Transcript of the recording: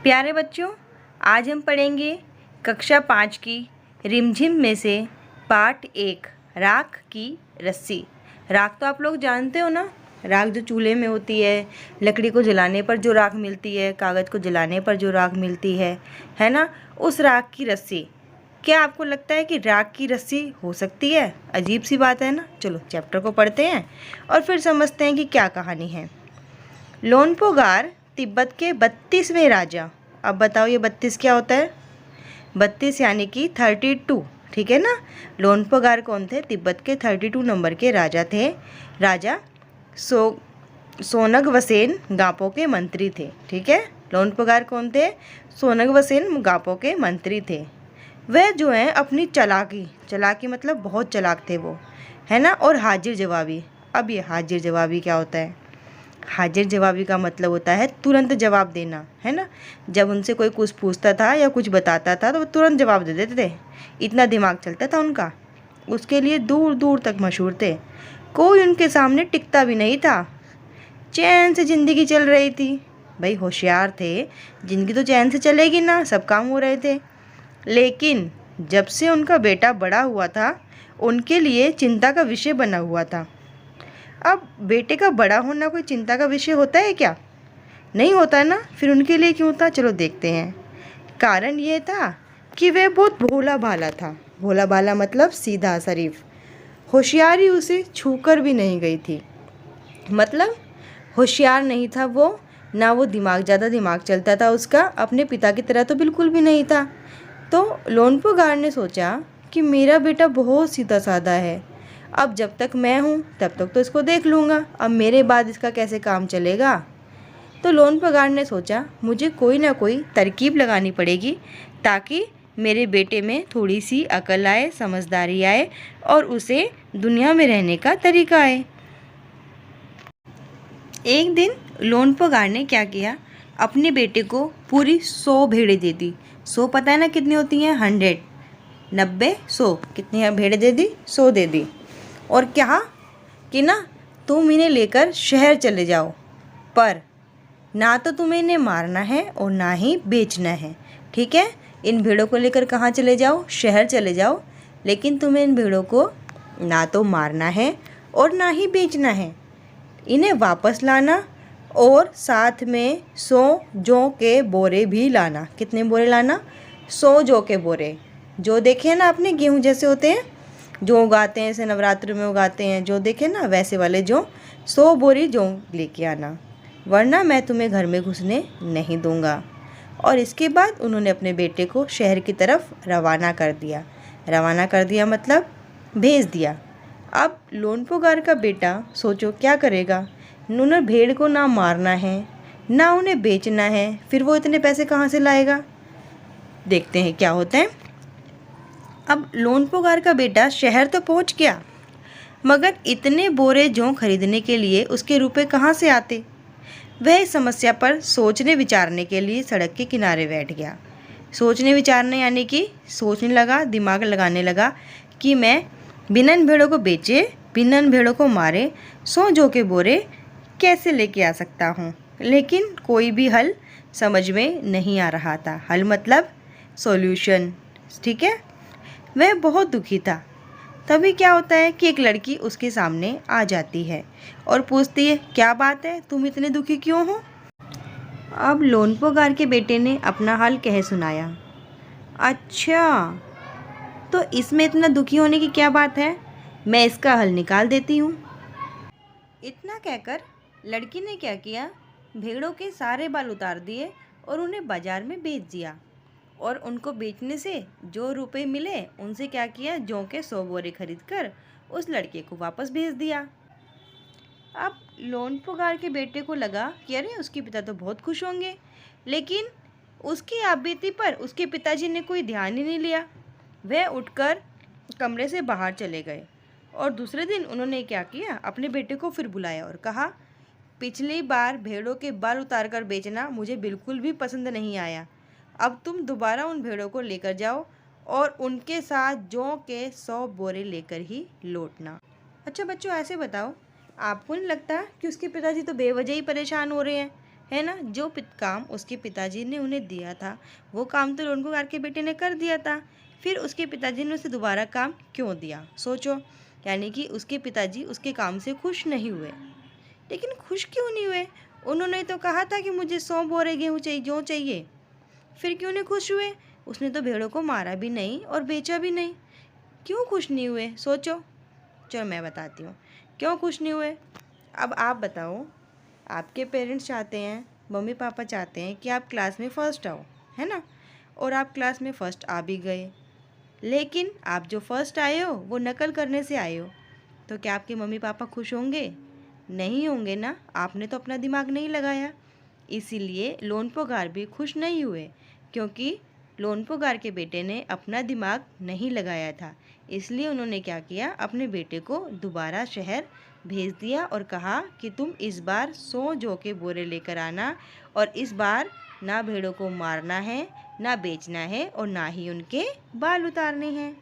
प्यारे बच्चों, आज हम पढ़ेंगे कक्षा 5 की रिमझिम में से पाठ 1 राख की रस्सी। राख तो आप लोग जानते हो ना, राख जो चूल्हे में होती है, लकड़ी को जलाने पर जो राख मिलती है, कागज़ को जलाने पर जो राख मिलती है ना, उस राख की रस्सी। क्या आपको लगता है कि राख की रस्सी हो सकती है? अजीब सी बात है ना। चलो चैप्टर को पढ़ते हैं और फिर समझते हैं कि क्या कहानी है। लोनपोगार तिब्बत के 32वें राजा। अब बताओ ये 32 क्या होता है? 32 यानी कि 32, ठीक है ना। लोनपोगार कौन थे? तिब्बत के 32 नंबर के राजा थे। राजा सोनगवसेन गापो के मंत्री थे, ठीक है। लोनपोगार कौन थे? सोनगवसेन गापो के मंत्री थे। वह जो है अपनी चालाकी मतलब बहुत चालाक थे वो, है ना, और हाजिर जवाबी। अब ये हाजिर जवाबी क्या होता है? हाजिर जवाबी का मतलब होता है तुरंत जवाब देना, है ना। जब उनसे कोई कुछ पूछता था या कुछ बताता था तो वो तुरंत जवाब दे देते थे, इतना दिमाग चलता था उनका। उसके लिए दूर दूर तक मशहूर थे। कोई उनके सामने टिकता भी नहीं था। चैन से ज़िंदगी चल रही थी। भाई होशियार थे, ज़िंदगी तो चैन से चलेगी ना, सब काम हो रहे थे। लेकिन जब से उनका बेटा बड़ा हुआ था, उनके लिए चिंता का विषय बना हुआ था। अब बेटे का बड़ा होना कोई चिंता का विषय होता है क्या? नहीं होता ना। फिर उनके लिए क्यों था? चलो देखते हैं। कारण ये था कि वह बहुत भोला भाला था। भोला भाला मतलब सीधा शरीफ। होशियारी उसे छूकर भी नहीं गई थी। मतलब होशियार नहीं था वो, ना वो ज़्यादा दिमाग चलता था उसका, अपने पिता की तरह तो बिल्कुल भी नहीं था। तो लोनपोगार ने सोचा कि मेरा बेटा बहुत सीधा साधा है। अब जब तक मैं हूँ तब तक तो इसको देख लूँगा, अब मेरे बाद इसका कैसे काम चलेगा। तो लोनपोगार ने सोचा मुझे कोई ना कोई तरकीब लगानी पड़ेगी ताकि मेरे बेटे में थोड़ी सी अकल आए, समझदारी आए और उसे दुनिया में रहने का तरीका आए। एक दिन लोनपोगार ने क्या किया, अपने बेटे को पूरी 100 भेड़ें दे दी। 100 पता है ना कितनी होती हैं? 100, 90, 100। कितनी भेड़ें दे दी? 100 दे दी। और कहा कि ना तुम इन्हें लेकर शहर चले जाओ, पर ना तो तुम्हें इन्हें मारना है और ना ही बेचना है, ठीक है। इन भेड़ों को लेकर कहाँ चले जाओ? शहर चले जाओ। लेकिन तुम्हें इन भेड़ों को ना तो मारना है और ना ही बेचना है। इन्हें वापस लाना और साथ में 100 जौ के बोरे भी लाना। कितने बोरे लाना? 100 जौ के बोरे। जो देखे ना आपने, गेहूँ जैसे होते हैं, जो उगाते हैं, ऐसे नवरात्र में उगाते हैं, जो देखे ना वैसे वाले जौ। 100 बोरी जौ लेके आना, वरना मैं तुम्हें घर में घुसने नहीं दूंगा। और इसके बाद उन्होंने अपने बेटे को शहर की तरफ रवाना कर दिया। रवाना कर दिया मतलब भेज दिया। अब लोनपोगार का बेटा सोचो क्या करेगा। उन्हें भेड़ को ना मारना है ना उन्हें बेचना है, फिर वो इतने पैसे कहाँ से लाएगा? देखते हैं क्या होता है। अब लोनपोगार का बेटा शहर तो पहुँच गया, मगर इतने बोरे जौ खरीदने के लिए उसके रुपए कहाँ से आते? वह इस समस्या पर सोचने विचारने के लिए सड़क के किनारे बैठ गया। सोचने विचारने यानी कि सोचने लगा, दिमाग लगाने लगा कि मैं बिना इन भेड़ों को बेचे, बिना इन भेड़ों को मारे 100 जौ के बोरे कैसे लेके आ सकता हूँ। लेकिन कोई भी हल समझ में नहीं आ रहा था। हल मतलब सॉल्यूशन, ठीक है। वह बहुत दुखी था। तभी क्या होता है कि एक लड़की उसके सामने आ जाती है और पूछती है, क्या बात है, तुम इतने दुखी क्यों हो? अब लोनपोगार के बेटे ने अपना हाल कह सुनाया। अच्छा, तो इसमें इतना दुखी होने की क्या बात है, मैं इसका हल निकाल देती हूँ। इतना कहकर लड़की ने क्या किया, भेड़ों के सारे बाल उतार दिए और उन्हें बाजार में बेच दिया। और उनको बेचने से जो रुपए मिले उनसे क्या किया, जौ के 100 बोरे खरीद कर उस लड़के को वापस भेज दिया। अब लोनपोगार के बेटे को लगा कि अरे उसके पिता तो बहुत खुश होंगे, लेकिन उसकी आपबीती पर उसके पिताजी ने कोई ध्यान ही नहीं लिया। वह उठकर कमरे से बाहर चले गए और दूसरे दिन उन्होंने क्या किया, अपने बेटे को फिर बुलाया और कहा, पिछली बार भेड़ों के बाल उतार कर बेचना मुझे बिल्कुल भी पसंद नहीं आया। अब तुम दोबारा उन भेड़ों को लेकर जाओ और उनके साथ जौ के 100 बोरे लेकर ही लौटना। अच्छा बच्चों, ऐसे बताओ, आपको नहीं लगता कि उसके पिताजी तो बेवजह ही परेशान हो रहे हैं, है ना। जो काम उसके पिताजी ने उन्हें दिया था वो काम तो लोनपोगार के बेटे ने कर दिया था, फिर उसके पिताजी ने उसे दोबारा काम क्यों दिया, सोचो। यानी कि उसके पिताजी उसके काम से खुश नहीं हुए। लेकिन खुश क्यों नहीं हुए? उन्होंने तो कहा था कि मुझे 100 बोरे गेहूँ चाहिए, जो चाहिए। फिर क्यों नहीं खुश हुए? उसने तो भेड़ों को मारा भी नहीं और बेचा भी नहीं। क्यों खुश नहीं हुए, सोचो। चलो मैं बताती हूँ क्यों खुश नहीं हुए। अब आप बताओ, आपके पेरेंट्स चाहते हैं, मम्मी पापा चाहते हैं कि आप क्लास में फ़र्स्ट आओ, है ना। और आप क्लास में फ़र्स्ट आ भी गए, लेकिन आप जो फ़र्स्ट आए हो वो नकल करने से आए हो। तो क्या आपके मम्मी पापा खुश होंगे? नहीं होंगे ना। आपने तो अपना दिमाग नहीं लगाया। इसीलिए लोनपोगार भी खुश नहीं हुए, क्योंकि लोनपोगार के बेटे ने अपना दिमाग नहीं लगाया था। इसलिए उन्होंने क्या किया, अपने बेटे को दोबारा शहर भेज दिया और कहा कि तुम इस बार 100 जौ के बोरे लेकर आना, और इस बार ना भेड़ों को मारना है, ना बेचना है, और ना ही उनके बाल उतारने हैं।